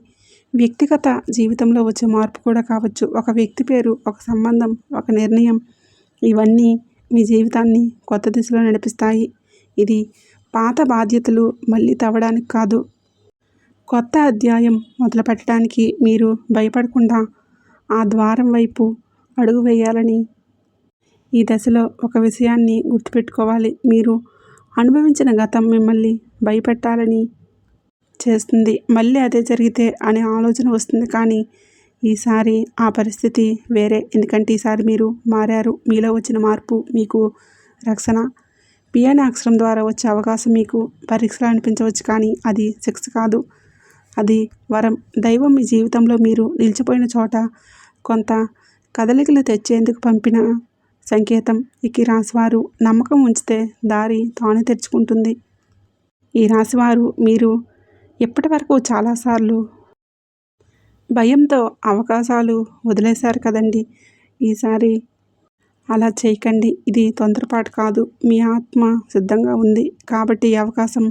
వ్యక్తిగత జీవితంలో వచ్చే మార్పు కూడా కావచ్చు. ఒక వ్యక్తి పేరు, ఒక సంబంధం, ఒక నిర్ణయం, ఇవన్నీ మీ జీవితాన్ని కొత్త దిశలో నడిపిస్తాయి. ఇది పాత బాధ్యతలు మళ్ళీ తవ్వడానికి కాదు, కొత్త అధ్యాయం మొదలు పెట్టడానికి. మీరు భయపడకుండా ఆ ద్వారం వైపు అడుగు వేయాలని ఈ దశలో ఒక విషయాన్ని గుర్తుపెట్టుకోవాలి. మీరు అనుభవించిన గతం మిమ్మల్ని భయపెట్టాలని చేస్తుంది. మళ్ళీ అదే జరిగితే అనే ఆలోచన వస్తుంది, కానీ ఈసారి ఆ పరిస్థితి వేరే. ఎందుకంటే ఈసారి మీరు మారారు. మీలో వచ్చిన మార్పు మీకు రక్షణ. పి అనే అక్షరం ద్వారా వచ్చే అవకాశం మీకు పరీక్షలు అనిపించవచ్చు, కానీ అది శిక్ష కాదు, అది వరం. దైవం మీ జీవితంలో మీరు నిలిచిపోయిన చోట కొంత కదలికలు తెచ్చేందుకు పంపిన సంకేతం. ఇక ఈ రాశివారు నమ్మకం ఉంచితే దారి తానే తెరుచుకుంటుంది. ఈ రాశివారు మీరు ఇప్పటి వరకు చాలాసార్లు భయంతో అవకాశాలు వదిలేశారు కదండి. ఈసారి అలా చేయకండి. ఇది తొందరపాటు కాదు, మీ ఆత్మ సిద్ధంగా ఉంది కాబట్టి ఈ అవకాశం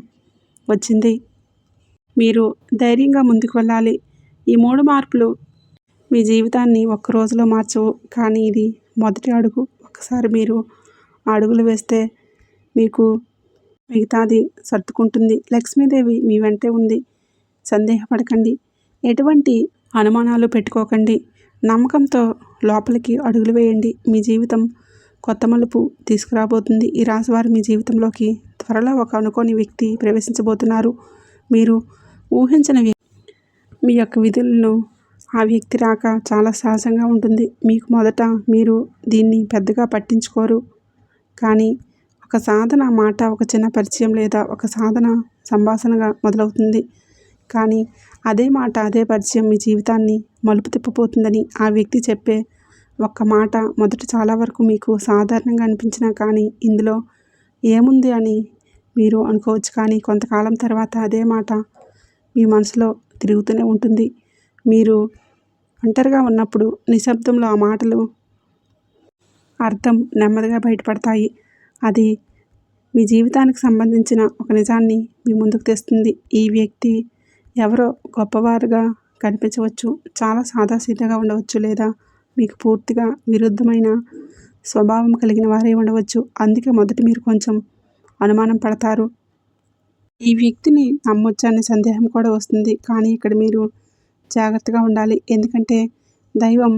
వచ్చింది. మీరు ధైర్యంగా ముందుకు వెళ్ళాలి. ఈ 3 మార్పులు మీ జీవితాన్ని ఒక్క రోజులో మార్చవు, కానీ ఇది మొదటి అడుగు. ఒకసారి మీరు అడుగులు వేస్తే మీకు మిగతాది సర్దుకుంటుంది. లక్ష్మీదేవి మీ వెంటే ఉంది. సందేహపడకండి, ఎటువంటి అనుమానాలు పెట్టుకోకండి. నమ్మకంతో లోపలికి అడుగులు వేయండి. మీ జీవితం కొత్త మలుపు తీసుకురాబోతుంది. ఈ రాశివారు మీ జీవితంలోకి త్వరలో ఒక అనుకోని వ్యక్తి ప్రవేశించబోతున్నారు. మీరు ఊహించిన మీ యొక్క విధులను ఆ వ్యక్తి రాక చాలా సహజంగా ఉంటుంది. మీకు మొదట మీరు దీన్ని పెద్దగా పట్టించుకోరు, కానీ ఒక సాధన మాట, ఒక చిన్న పరిచయం లేదా ఒక సాధన సంభాషణగా మొదలవుతుంది. కానీ అదే మాట, అదే పరిచయం మీ జీవితాన్ని మలుపు తిప్పబోతుందని ఆ వ్యక్తి చెప్పే ఒక్క మాట మొదట చాలా వరకు మీకు సాధారణంగా అనిపించినా, కానీ ఇందులో ఏముంది అని మీరు అనుకోవచ్చు. కానీ కొంతకాలం తర్వాత అదే మాట మీ మనసులో తిరుగుతూనే ఉంటుంది. మీరు ఒంటరిగా ఉన్నప్పుడు నిశ్శబ్దంలో ఆ మాటలు అర్థం నెమ్మదిగా బయటపడతాయి. అది మీ జీవితానికి సంబంధించిన ఒక నిజాన్ని మీ ముందుకు తెస్తుంది. ఈ వ్యక్తి ఎవరో గొప్పవారుగా కనిపించవచ్చు, చాలా సాదాసీదాగా ఉండవచ్చు, లేదా మీకు పూర్తిగా విరుద్ధమైన స్వభావం కలిగిన వారే ఉండవచ్చు. అందుకే మొదట మీరు కొంచెం అనుమానం పడతారు. ఈ వ్యక్తిని నమ్మొచ్చా అనే సందేహం కూడా వస్తుంది, కానీ ఇక్కడ మీరు జాగ్రత్తగా ఉండాలి. ఎందుకంటే దైవం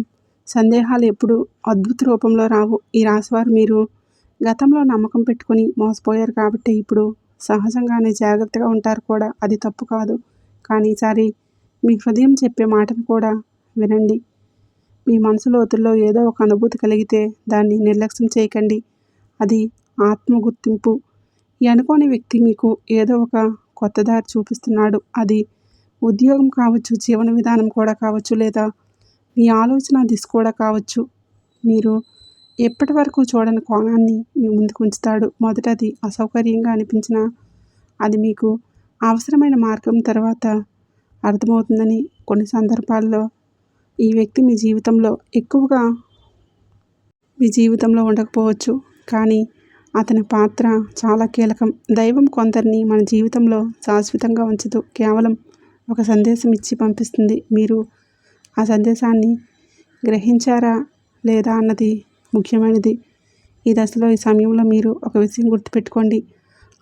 సందేహాలు ఎప్పుడు అద్భుత రూపంలో రావు. ఈ రాశివారు మీరు గతంలో నమ్మకం పెట్టుకుని మోసపోయారు కాబట్టి ఇప్పుడు సహజంగానే జాగ్రత్తగా ఉంటారు కూడా. అది తప్పు కాదు, కానీ ఈసారి మీ హృదయం చెప్పే మాటను కూడా వినండి. మీ మనసు లోతుల్లో ఏదో ఒక అనుభూతి కలిగితే దాన్ని నిర్లక్ష్యం చేయకండి. అది ఆత్మ గుర్తింపు. ఈ అనుకోని వ్యక్తి మీకు ఏదో ఒక కొత్త దారి చూపిస్తున్నాడు. అది ఉద్యోగం కావచ్చు, జీవన విధానం కూడా కావచ్చు, లేదా మీ ఆలోచన దిశ కూడా కావచ్చు. మీరు ఎప్పటి వరకు చూడని కోణాన్ని మీ ముందుకు ఉంచుతాడు. మొదటది అసౌకర్యంగా అనిపించినా అది మీకు అవసరమైన మార్గం తర్వాత అర్థమవుతుందని. కొన్ని సందర్భాల్లో ఈ వ్యక్తి మీ జీవితంలో ఉండకపోవచ్చు, కానీ అతని పాత్ర చాలా కీలకం. దైవం కొందరిని మన జీవితంలో శాశ్వతంగా ఉంచదు, కేవలం ఒక సందేశం ఇచ్చి పంపిస్తుంది. మీరు ఆ సందేశాన్ని గ్రహించారా లేదా అన్నది ముఖ్యమైనది. ఈ దశలో, ఈ సమయంలో మీరు ఒక విషయం గుర్తుపెట్టుకోండి.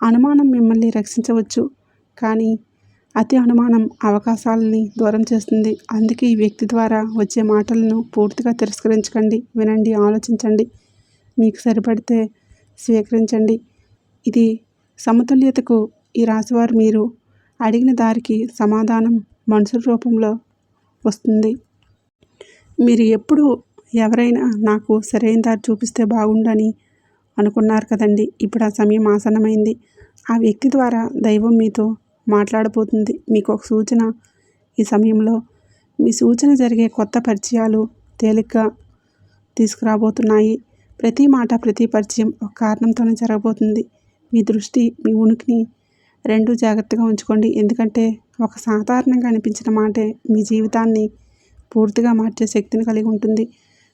అనుమానం మిమ్మల్ని రక్షించవచ్చు, కానీ అతి అనుమానం అవకాశాలని దూరం చేస్తుంది. అందుకే ఈ వ్యక్తి ద్వారా వచ్చే మాటలను పూర్తిగా తిరస్కరించకండి. వినండి, ఆలోచించండి, మీకు సరిపడితే స్వీకరించండి. ఇది సమతుల్యతకు. ఈ రాశివారు మీరు అడిగిన దారికి సమాధానం మనుషుల రూపంలో వస్తుంది. మీరు ఎప్పుడు ఎవరైనా నాకు సరైన దారి చూపిస్తే బాగుండని అనుకున్నారు కదండి. ఇప్పుడు ఆ సమయం ఆసన్నమైంది. ఆ వ్యక్తి ద్వారా దైవం మీతో మాట్లాడబోతుంది. మీకు ఒక సూచన. ఈ సమయంలో మీ సూచన జరిగే కొత్త పరిచయాలు తేలిగ్గా తీసుకురాబోతున్నాయి. ప్రతి మాట, ప్రతి పరిచయం ఒక కారణంతోనే జరగబోతుంది. మీ దృష్టి, మీ ఉనికిని రెండూ జాగ్రత్తగా ఉంచుకోండి. ఎందుకంటే ఒక సాధారణంగా అనిపించిన మాటే మీ జీవితాన్ని పూర్తిగా మార్చే శక్తిని కలిగి ఉంటుంది.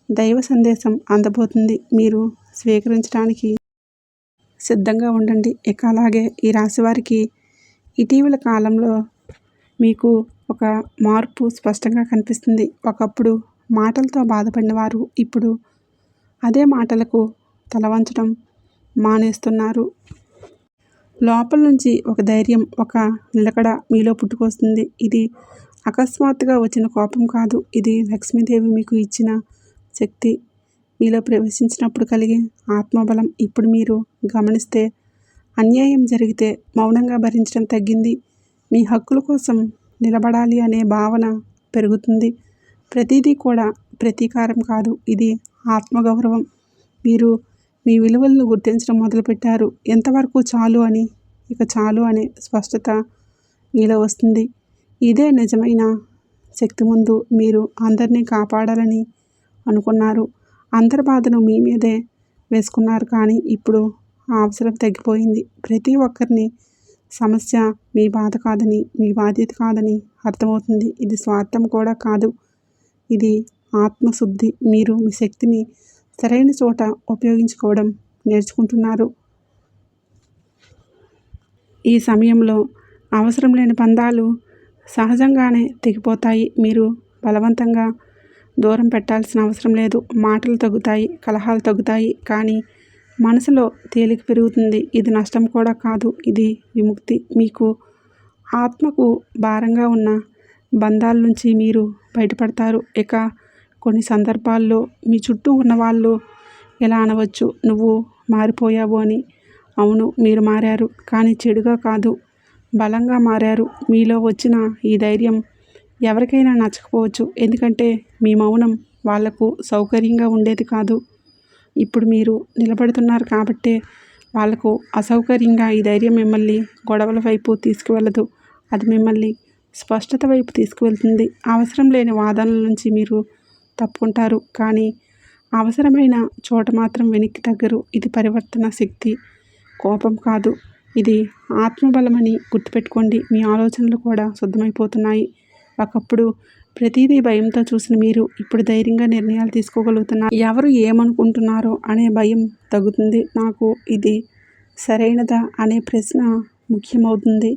దైవ సందేశం అందబోతుంది. మీరు స్వీకరించడానికి సిద్ధంగా ఉండండి. ఇక అలాగే ఈ రాశి వారికి ఇటీవల కాలంలో మీకు ఒక మార్పు స్పష్టంగా కనిపిస్తుంది. ఒకప్పుడు మాటలతో బాధపడిన వారు ఇప్పుడు అదే మాటలకు తలవంచడం మానేస్తున్నారు. లోపల నుంచి ఒక ధైర్యం, ఒక నిలకడ మీలో పుట్టుకొస్తుంది. ఇది అకస్మాత్తుగా వచ్చిన కోపం కాదు. ఇది లక్ష్మీదేవి మీకు ఇచ్చిన శక్తి. మీలో ప్రవేశించినప్పుడు కలిగే ఆత్మబలం. ఇప్పుడు మీరు గమనిస్తే అన్యాయం జరిగితే మౌనంగా భరించడం తగ్గింది. మీ హక్కుల కోసం నిలబడాలి అనే భావన పెరుగుతుంది. ప్రతిదీ కూడా ప్రతీకారం కాదు, ఇది ఆత్మగౌరవం. మీరు మీ విలువలను గుర్తించడం మొదలుపెట్టారు. ఎంతవరకు చాలు అని, ఇక చాలు అనే స్పష్టత మీలో వస్తుంది. ఇదే నిజమైన శక్తి. ముందు మీరు అందరినీ కాపాడాలని అనుకున్నారు. అందరి బాధను మీ మీదే వేసుకున్నారు. కానీ ఇప్పుడు ఆ అవసరం తగ్గిపోయింది. ప్రతి ఒక్కరిని సమస్య మీ బాధ కాదని, మీ బాధ్యత కాదని అర్థమవుతుంది. ఇది స్వార్థం కూడా కాదు, ఇది ఆత్మశుద్ధి. మీరు మీ శక్తిని సరైన చోట ఉపయోగించుకోవడం నేర్చుకుంటున్నారు. ఈ సమయంలో అవసరం లేని బంధాలు సహజంగానే తెగిపోతాయి. మీరు బలవంతంగా దూరం పెట్టాల్సిన అవసరం లేదు. మాటలు తగ్గుతాయి, కలహాలు తగ్గుతాయి, కానీ మనసులో తేలిక పెరుగుతుంది. ఇది నష్టం కూడా కాదు, ఇది విముక్తి. మీకు ఆత్మకు భారంగా ఉన్న బంధాల నుంచి మీరు బయటపడతారు. ఇక కొన్ని సందర్భాల్లో మీ చుట్టూ ఉన్నవాళ్ళు ఎలా అనవచ్చు, నువ్వు మారిపోయావు అని. అవును, మీరు మారారు, కానీ చెడుగా కాదు, బలంగా మారారు. మీలో వచ్చిన ఈ ధైర్యం ఎవరికైనా నచ్చకపోవచ్చు, ఎందుకంటే మీ మౌనం వాళ్లకు సౌకర్యంగా ఉండేది కాదు. ఇప్పుడు మీరు నిలబడుతున్నారు కాబట్టే వాళ్లకు అసౌకర్యంగా. ఈ ధైర్యం మిమ్మల్ని గొడవల వైపు తీసుకువెళ్ళదు, అది మిమ్మల్ని స్పష్టత వైపు తీసుకువెళ్తుంది. అవసరం లేని వాదనల నుంచి మీరు తప్పుకుంటారు, కానీ అవసరమైన చోట మాత్రం వెనక్కి తగ్గరు. ఇది పరివర్తన శక్తి, కోపం కాదు, ఇది ఆత్మబలమని గుర్తుపెట్టుకోండి. మీ ఆలోచనలు కూడా శుద్ధమైపోతున్నాయి. ఒకప్పుడు ప్రతిదీ భయంతో చూసిన మీరు ఇప్పుడు ధైర్యంగా నిర్ణయాలు తీసుకోగలుగుతున్నారు. ఎవరు ఏమనుకుంటున్నారో అనే భయం తగ్గుతుంది. నాకు ఇది సరైనదా అనే ప్రశ్న ముఖ్యమవుతుంది.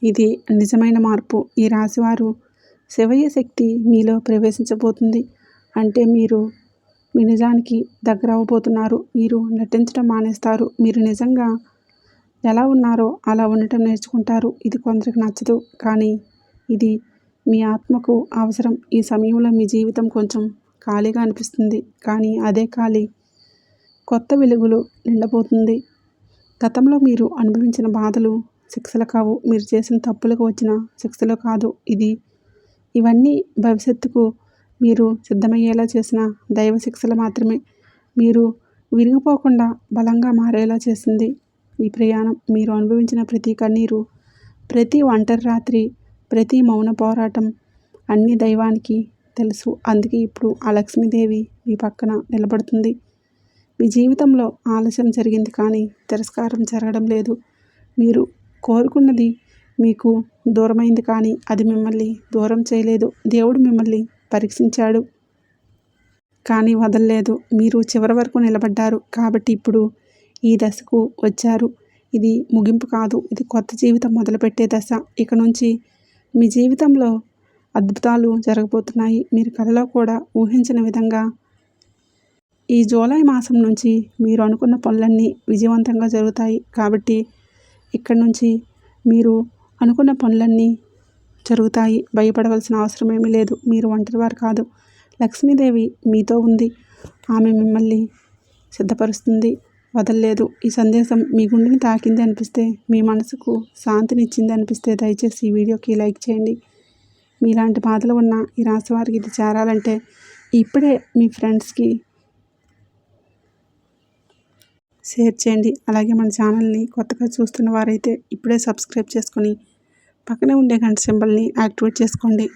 ఇది నిజమైన మార్పు. ఈ రాశివారు శివయ్య శక్తి మీలో ప్రవేశించబోతుంది. అంటే మీరు మీ నిజానికి దగ్గర అవ్వబోతున్నారు. మీరు నటించడం మానేస్తారు. మీరు నిజంగా ఎలా ఉన్నారో అలా ఉండటం నేర్చుకుంటారు. ఇది కొందరికి నచ్చదు, కానీ ఇది మీ ఆత్మకు అవసరం. ఈ సమయంలో మీ జీవితం కొంచెం ఖాళీగా అనిపిస్తుంది, కానీ అదే ఖాళీ కొత్త వెలుగులు నిండబోతుంది. గతంలో మీరు అనుభవించిన బాధలు శిక్షలు కావు, మీరు చేసిన తప్పులకు వచ్చిన శిక్షలు కాదు. ఇవన్నీ భవిష్యత్తుకు మీరు సిద్ధమయ్యేలా చేసిన దైవ శిక్షలు మాత్రమే. మీరు విరిగిపోకుండా బలంగా మారేలా చేసింది ఈ ప్రయాణం. మీరు అనుభవించిన ప్రతి కన్నీరు, ప్రతి ఒంటరి రాత్రి, ప్రతి మౌన పోరాటం అన్నీ దైవానికి తెలుసు. అందుకే ఇప్పుడు ఆ లక్ష్మీదేవి మీ పక్కన నిలబడుతుంది. మీ జీవితంలో ఆలస్యం జరిగింది కానీ తిరస్కారం జరగడం లేదు. మీరు కోరుకున్నది మీకు దూరమైంది కానీ అది మిమ్మల్ని దూరం చేయలేదు. దేవుడు మిమ్మల్ని పరీక్షించాడు కానీ వదలలేదు. మీరు చివరి వరకు నిలబడ్డారు కాబట్టి ఇప్పుడు ఈ దశకు వచ్చారు. ఇది ముగింపు కాదు, ఇది కొత్త జీవితం మొదలుపెట్టే దశ. ఇక నుంచి మీ జీవితంలో అద్భుతాలు జరగబోతున్నాయి. మీరు కలలో కూడా ఊహించిన విధంగా ఈ జూలై మాసం నుంచి మీరు అనుకున్న పనులన్నీ విజయవంతంగా జరుగుతాయి. కాబట్టి ఇక్కడి నుంచి మీరు అనుకున్న పనులన్నీ జరుగుతాయి. భయపడవలసిన అవసరం ఏమీ లేదు. మీరు ఒంటరివారు కాదు. లక్ష్మీదేవి మీతో ఉంది. ఆమె మిమ్మల్ని సిద్ధపరుస్తుంది, వదలలేదు. ఈ సందేశం మీ గుండెని తాకింది అనిపిస్తే, మీ మనసుకు శాంతినిచ్చింది అనిపిస్తే దయచేసి ఈ వీడియోకి లైక్ చేయండి. మీలాంటి బాధలు ఉన్న ఈ రాశి వారికి ఇది చేరాలంటే ఇప్పుడే మీ ఫ్రెండ్స్కి షేర్ చేయండి. అలాగే మన ఛానల్ని కొత్తగా చూస్తున్న వారైతే ఇప్పుడే సబ్స్క్రైబ్ చేసుకొని పక్కనే ఉండే గంట సింబల్ని యాక్టివేట్ చేసుకోండి.